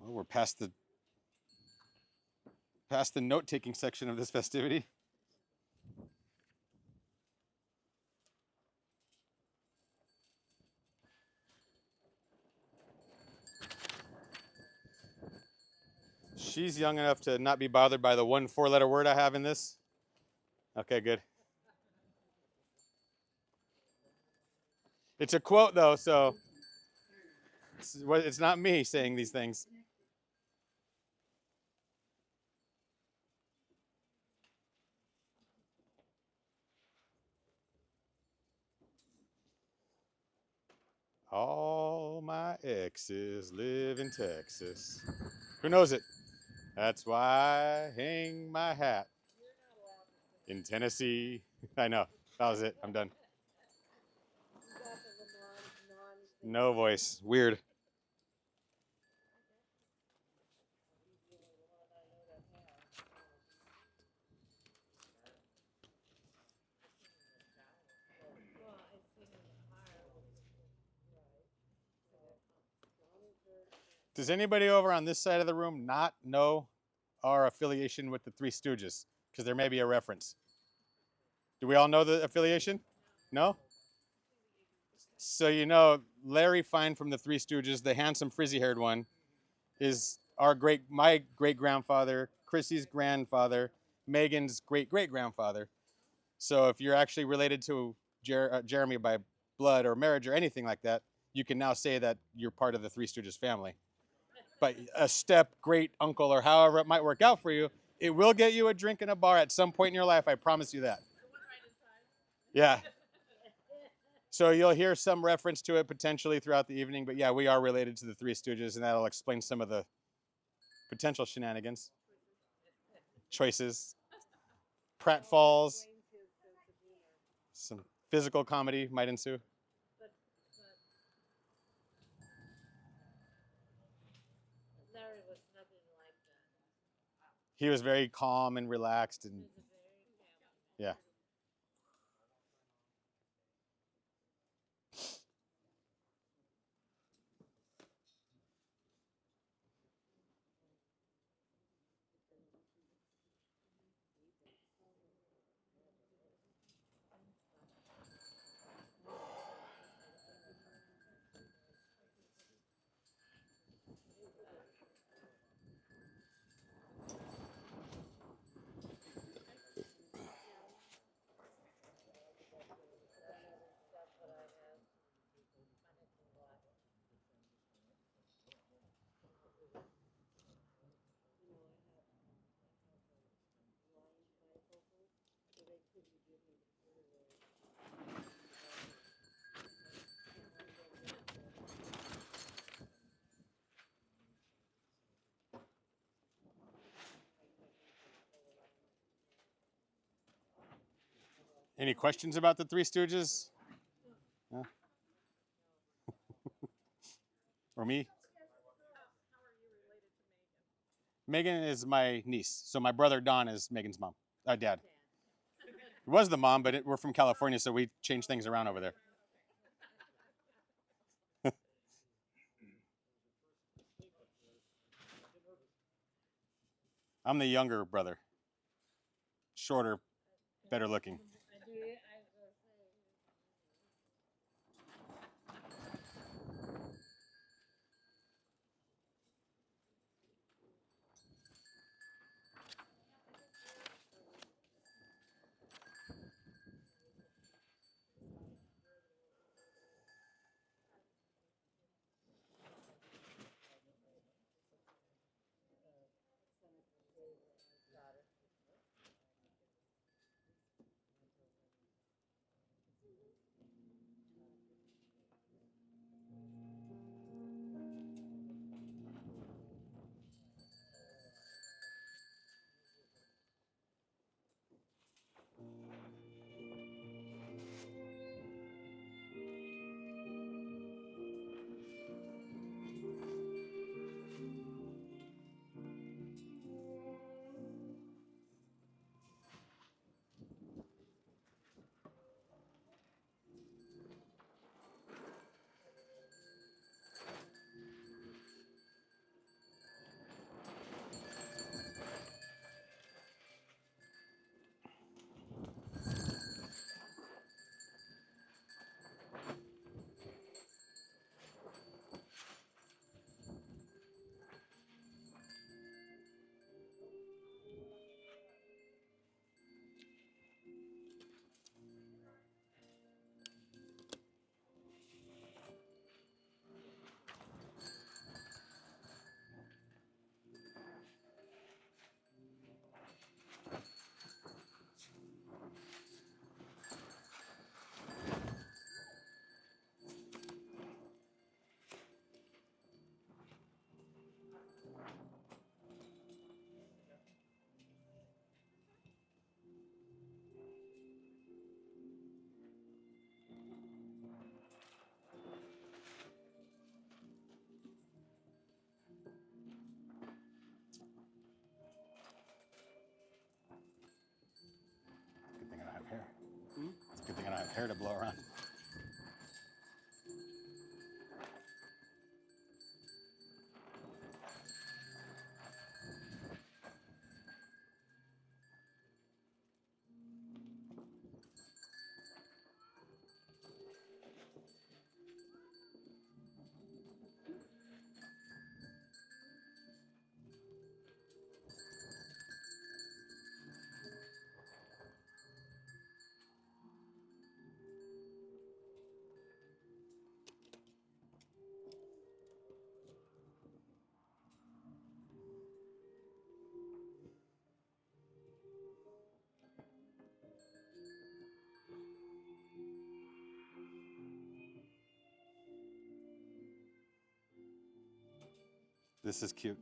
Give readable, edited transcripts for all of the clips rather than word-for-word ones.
Well, we're past the note-taking section of this festivity. She's young enough to not be bothered by the one four-letter word I have in this. Okay, good. It's a quote though, so it's not me saying these things. All my exes live in Texas. Who knows it? That's why I hang my hat in Tennessee. I know. That was it. I'm done. No voice. Weird. Does anybody over on this side of the room not know our affiliation with the Three Stooges? Because there may be a reference. Do we all know the affiliation? No? So you know Larry Fine from the Three Stooges, the handsome frizzy-haired one, is my great grandfather, Chrissy's grandfather, Megan's great great grandfather. So if you're actually related to Jeremy by blood or marriage or anything like that, you can now say that you're part of the Three Stooges family. But a step great uncle or however it might work out for you, it will get you a drink in a bar at some point in your life. I promise you that. Yeah. So you'll hear some reference to it potentially throughout the evening, but yeah, we are related to the Three Stooges, and that'll explain some of the potential shenanigans, choices, pratfalls, some physical comedy might ensue. He was very calm and relaxed, and yeah. Any questions about the Three Stooges? No? Or me? Megan is my niece, so my brother Don is Megan's mom, dad. It was the mom, but we're from California, so we changed things around over there. I'm the younger brother, shorter, better looking. hair to blow around. This is cute.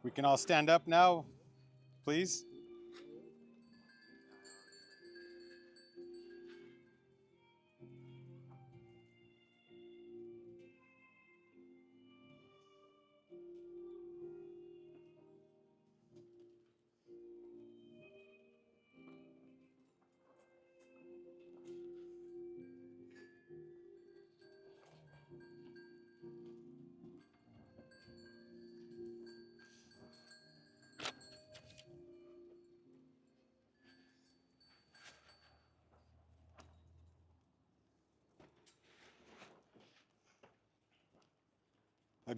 We can all stand up now, please.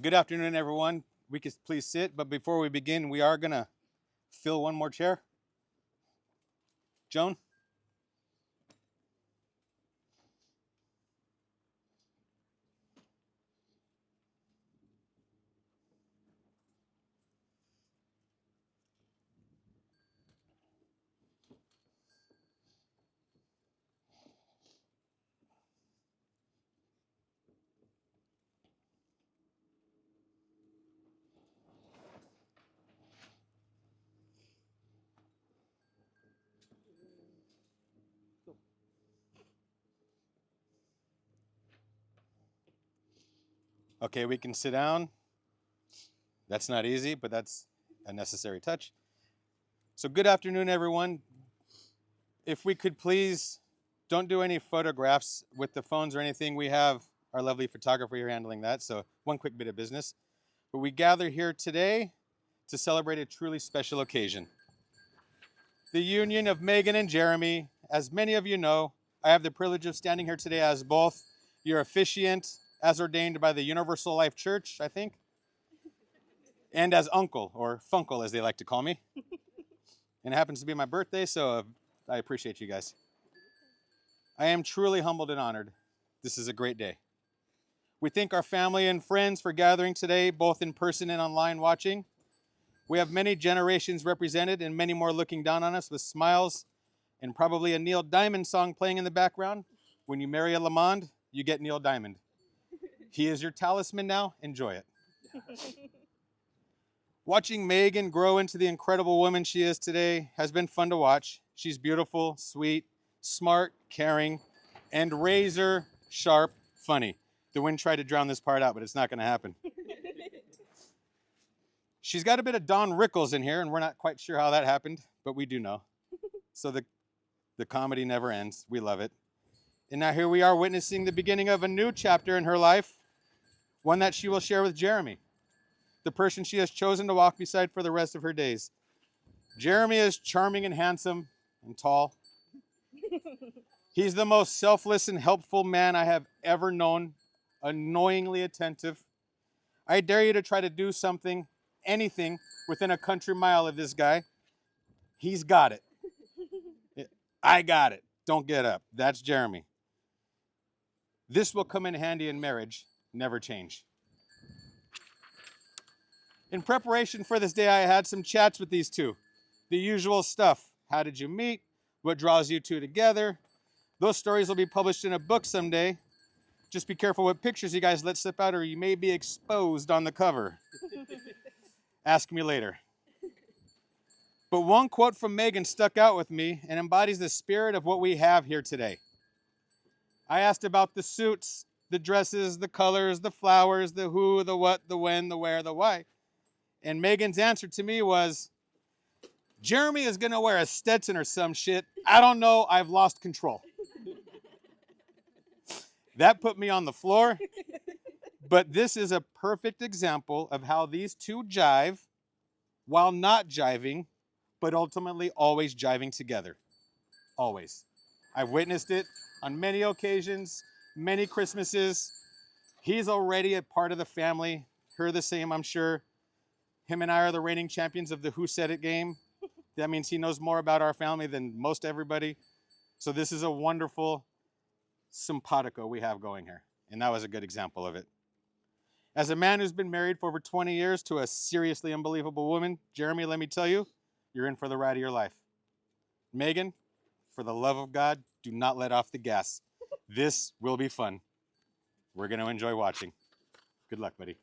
Good afternoon, everyone. We can please sit, but before we begin, we are gonna fill one more chair. Joan? Okay, we can sit down. That's not easy, but that's a necessary touch. So good afternoon, everyone. If we could please, don't do any photographs with the phones or anything. We have our lovely photographer here handling that, so one quick bit of business. But we gather here today to celebrate a truly special occasion. The union of Megan and Jeremy. As many of you know, I have the privilege of standing here today as both your officiant, as ordained by the Universal Life Church, I think, and as uncle, or funkle as they like to call me. And it happens to be my birthday, so I appreciate you guys. I am truly humbled and honored. This is a great day. We thank our family and friends for gathering today, both in person and online watching. We have many generations represented and many more looking down on us with smiles and probably a Neil Diamond song playing in the background. When you marry a Lamond, you get Neil Diamond. He is your talisman now. Enjoy it. Watching Megan grow into the incredible woman she is today has been fun to watch. She's beautiful, sweet, smart, caring, and razor sharp funny. The wind tried to drown this part out, but it's not going to happen. She's got a bit of Don Rickles in here, and we're not quite sure how that happened, but we do know. So the comedy never ends. We love it. And now here we are witnessing the beginning of a new chapter in her life, one that she will share with Jeremy, the person she has chosen to walk beside for the rest of her days. Jeremy is charming and handsome and tall. He's the most selfless and helpful man I have ever known, annoyingly attentive. I dare you to try to do something, anything, within a country mile of this guy. He's got it. I got it. Don't get up. That's Jeremy. This will come in handy in marriage, never change. In preparation for this day, I had some chats with these two. The usual stuff. How did you meet? What draws you two together? Those stories will be published in a book someday. Just be careful what pictures you guys let slip out or you may be exposed on the cover. Ask me later. But one quote from Megan stuck out with me and embodies the spirit of what we have here today. I asked about the suits, the dresses, the colors, the flowers, the who, the what, the when, the where, the why. And Megan's answer to me was, Jeremy is going to wear a Stetson or some shit. I don't know. I've lost control. That put me on the floor. But this is a perfect example of how these two jive while not jiving, but ultimately always jiving together. Always. I've witnessed it on many occasions, many Christmases. He's already a part of the family. Her the same, I'm sure. Him and I are the reigning champions of the Who Said It game. That means he knows more about our family than most everybody. So this is a wonderful simpatico we have going here. And that was a good example of it. As a man who's been married for over 20 years to a seriously unbelievable woman, Jeremy, let me tell you, you're in for the ride of your life. Megan, for the love of God, do not let off the gas. This will be fun. We're going to enjoy watching. Good luck, buddy.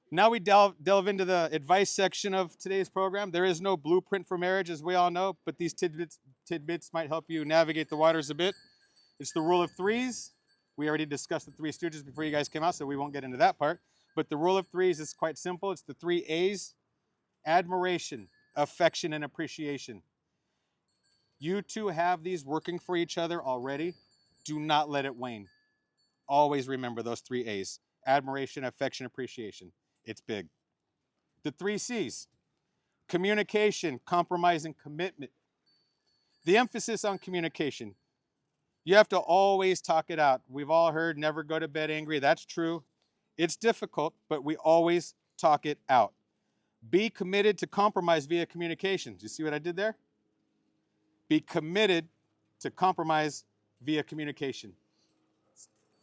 Now we delve into the advice section of today's program. There is no blueprint for marriage, as we all know, but these tidbits might help you navigate the waters a bit. It's the rule of threes. We already discussed the Three Stooges before you guys came out, so we won't get into that part. But the rule of threes is quite simple. It's the 3 A's: admiration, affection, and appreciation. You two have these working for each other already. Do not let it wane. Always remember those 3 A's: admiration, affection, appreciation. It's big. The 3 C's: communication, compromise, and commitment. The emphasis on communication. You have to always talk it out. We've all heard never go to bed angry. That's true. It's difficult, but we always talk it out. Be committed to compromise via communication. Do you see what I did there? Be committed to compromise via communication.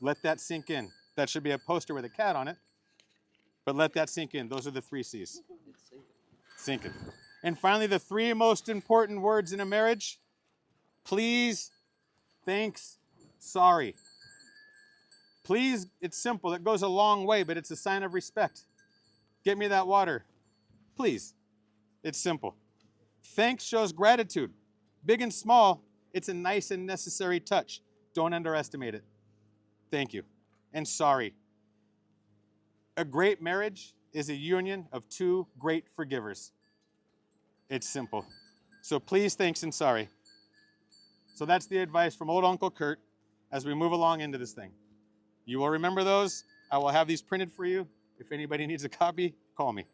Let that sink in. That should be a poster with a cat on it. But let that sink in. Those are the 3 C's. Sinking. And finally, the 3 most important words in a marriage: please, thanks, sorry. Please, it's simple. It goes a long way, but it's a sign of respect. Get me that water. Please. It's simple. Thanks shows gratitude. Big and small, it's a nice and necessary touch. Don't underestimate it. Thank you. And sorry. A great marriage is a union of 2 great forgivers. It's simple. So please, thanks, and sorry. So that's the advice from old Uncle Kurt as we move along into this thing. You will remember those. I will have these printed for you. If anybody needs a copy, call me.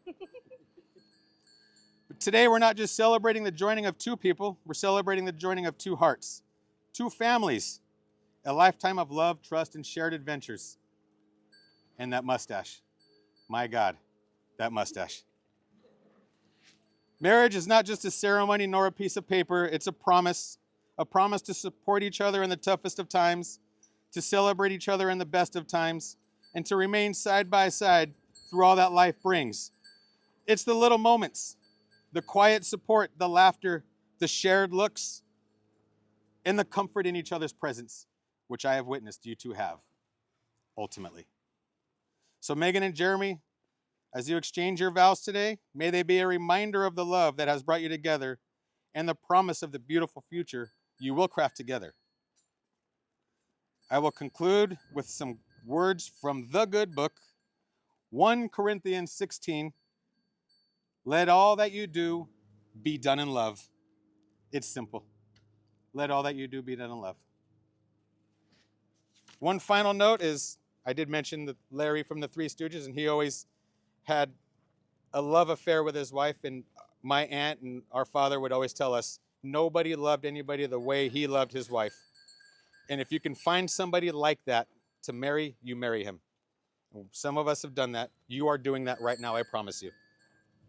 But today we're not just celebrating the joining of 2 people, we're celebrating the joining of 2 hearts, 2 families, a lifetime of love, trust, and shared adventures. And that mustache. My God, that mustache. Marriage is not just a ceremony nor a piece of paper. It's a promise to support each other in the toughest of times, to celebrate each other in the best of times, and to remain side by side through all that life brings. It's the little moments, the quiet support, the laughter, the shared looks, and the comfort in each other's presence, which I have witnessed you two have, ultimately. So Megan and Jeremy, as you exchange your vows today, may they be a reminder of the love that has brought you together and the promise of the beautiful future you will craft together. I will conclude with some words from the good book, 1 Corinthians 16. Let all that you do be done in love. It's simple. Let all that you do be done in love. One final note is, I did mention that Larry from the Three Stooges, and he always had a love affair with his wife, and my aunt and our father would always tell us, nobody loved anybody the way he loved his wife. And if you can find somebody like that to marry, you marry him. Some of us have done that. You are doing that right now, I promise you.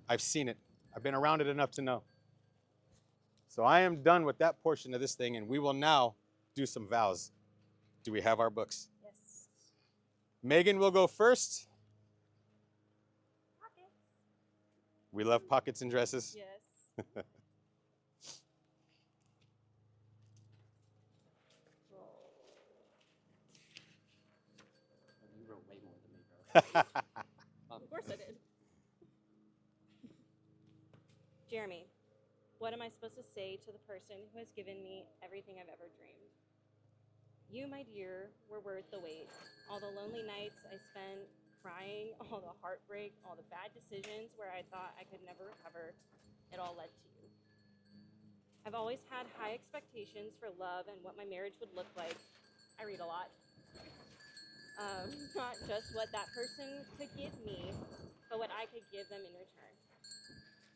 I've seen it. I've been around it enough to know. So I am done with that portion of this thing, and we will now do some vows. Do we have our books? Yes. Megan will go first. Pockets. We love pockets and dresses. Yes. You wrote way more than me, bro. Of course I did. Jeremy, what am I supposed to say to the person who has given me everything I've ever dreamed? You, my dear, were worth the wait. All the lonely nights I spent crying, all the heartbreak, all the bad decisions where I thought I could never recover, it all led to you. I've always had high expectations for love and what my marriage would look like. I read a lot. Not just what that person could give me, but what I could give them in return.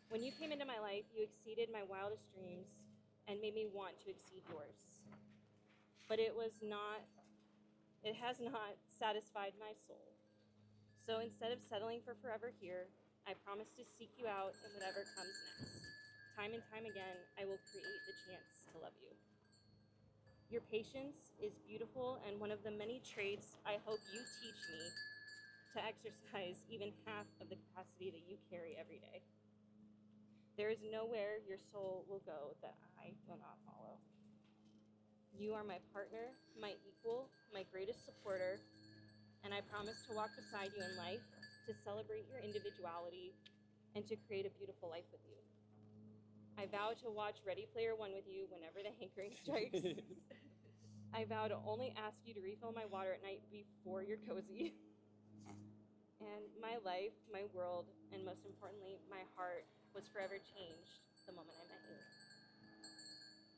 When you came into my life, you exceeded my wildest dreams and made me want to exceed yours. But it has not satisfied my soul. So instead of settling for forever here, I promise to seek you out in whatever comes next. Time and time again, I will create the chance to love you. Your patience is beautiful and one of the many traits I hope you teach me to exercise even half of the capacity that you carry every day. There is nowhere your soul will go that I will not follow. You are my partner, my equal, my greatest supporter, and I promise to walk beside you in life, to celebrate your individuality, and to create a beautiful life with you. I vow to watch Ready Player One with you whenever the hankering strikes. I vow to only ask you to refill my water at night before you're cozy. And my life, my world, and most importantly, my heart was forever changed the moment I met you.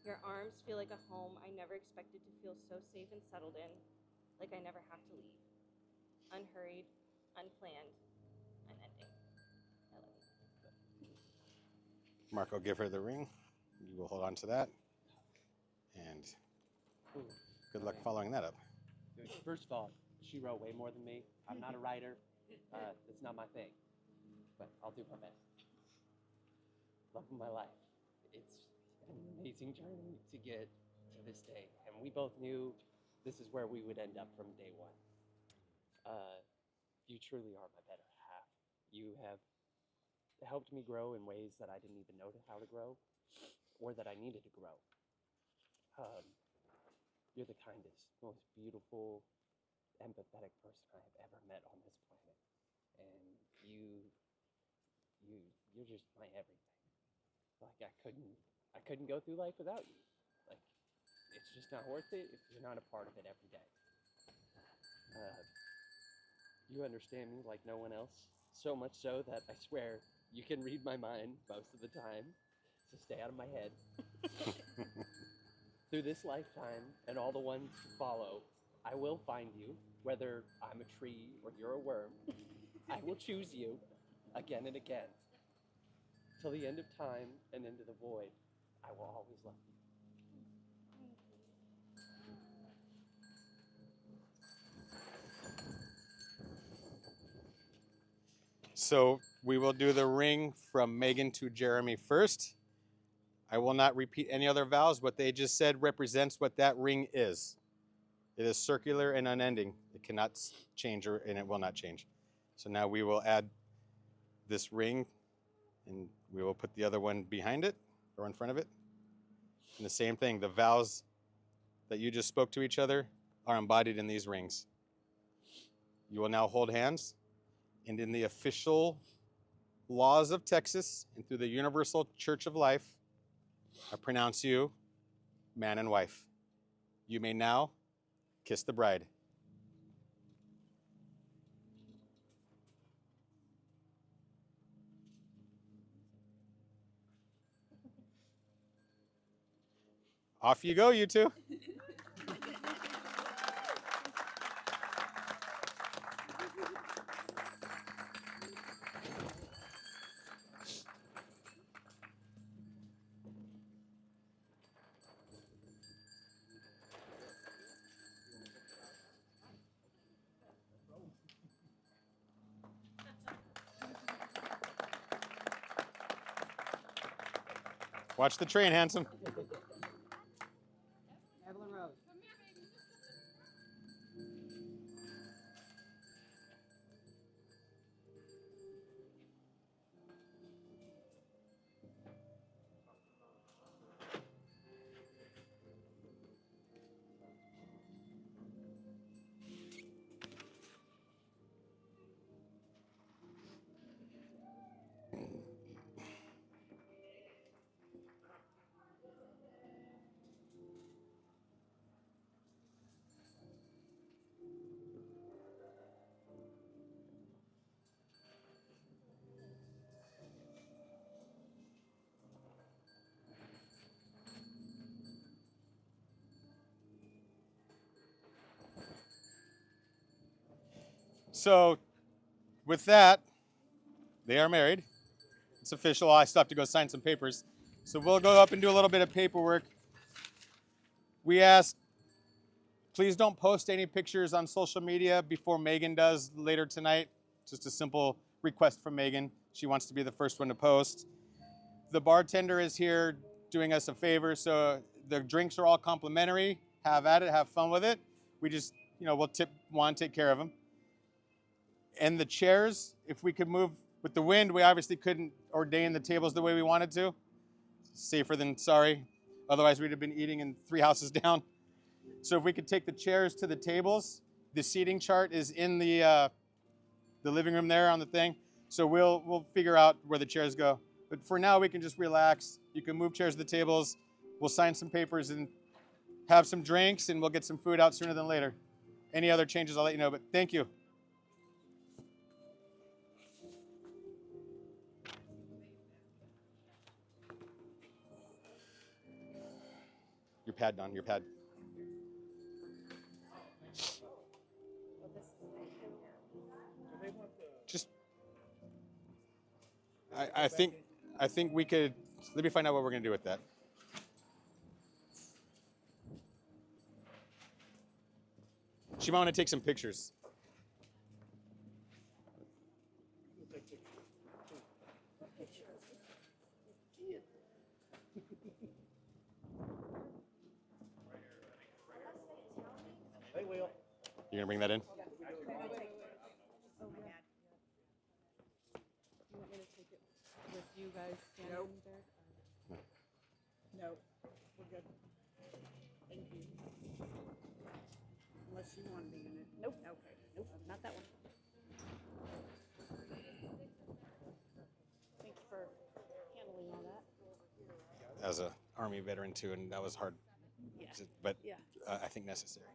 Your arms feel like a home I never expected to feel so safe and settled in, like I never have to leave. Unhurried, unplanned, unending. I love you. Marco, give her the ring. You will hold on to that. And Ooh, good luck okay. following that up. Good. First of all, she wrote way more than me. I'm not a writer. It's not my thing. But I'll do my best. Love of my life. It's an amazing journey to get to this day. And we both knew this is where we would end up from day one. You truly are my better half. You have helped me grow in ways that I didn't even know how to grow or that I needed to grow. You're the kindest, most beautiful, empathetic person I have ever met on this planet. And you're just my everything. Like I couldn't go through life without you. Like it's just not worth it if you're not a part of it every day. You understand me like no one else, so much so that I swear you can read my mind most of the time, so stay out of my head. Through this lifetime and all the ones to follow, I will find you, whether I'm a tree or you're a worm. I will choose you again and again. Till the end of time and into the void, I will always love you. So we will do the ring from Megan to Jeremy first. I will not repeat any other vows. What they just said represents what that ring is. It is circular and unending. It cannot change and it will not change. So now we will add this ring and we will put the other one behind it or in front of it. And the same thing, the vows that you just spoke to each other are embodied in these rings. You will now hold hands, and in the official laws of Texas and through the Universal Church of Life, I pronounce you man and wife. You may now kiss the bride. Off you go, you two. Watch the train, handsome. Evelyn Rose. So with that, they are married. It's official. I still have to go sign some papers. So we'll go up and do a little bit of paperwork. We asked, please don't post any pictures on social media before Megan does later tonight. Just a simple request from Megan. She wants to be the first one to post. The bartender is here doing us a favor, so the drinks are all complimentary. Have at it, have fun with it. We just, we'll want to take care of them. And the chairs, if we could move with the wind, we obviously couldn't ordain the tables the way we wanted to. Safer than sorry. Otherwise, we'd have been eating in 3 houses down. So if we could take the chairs to the tables, the seating chart is in the living room there on the thing. So we'll figure out where the chairs go. But for now, we can just relax. You can move chairs to the tables. We'll sign some papers and have some drinks, and we'll get some food out sooner than later. Any other changes, I'll let you know, but thank you. Your pad, Don, your pad. Just, I think we could, let me find out what we're gonna do with that. She might wanna take some pictures. They will. You gonna bring that in? You want me to take it with you guys standing there? No, we're good. Thank you. Unless you want to be in it. Nope. Okay. Nope, not that one. Thanks for handling all that. As a Army veteran too, and that was hard, Yeah. but Yeah. I think necessary.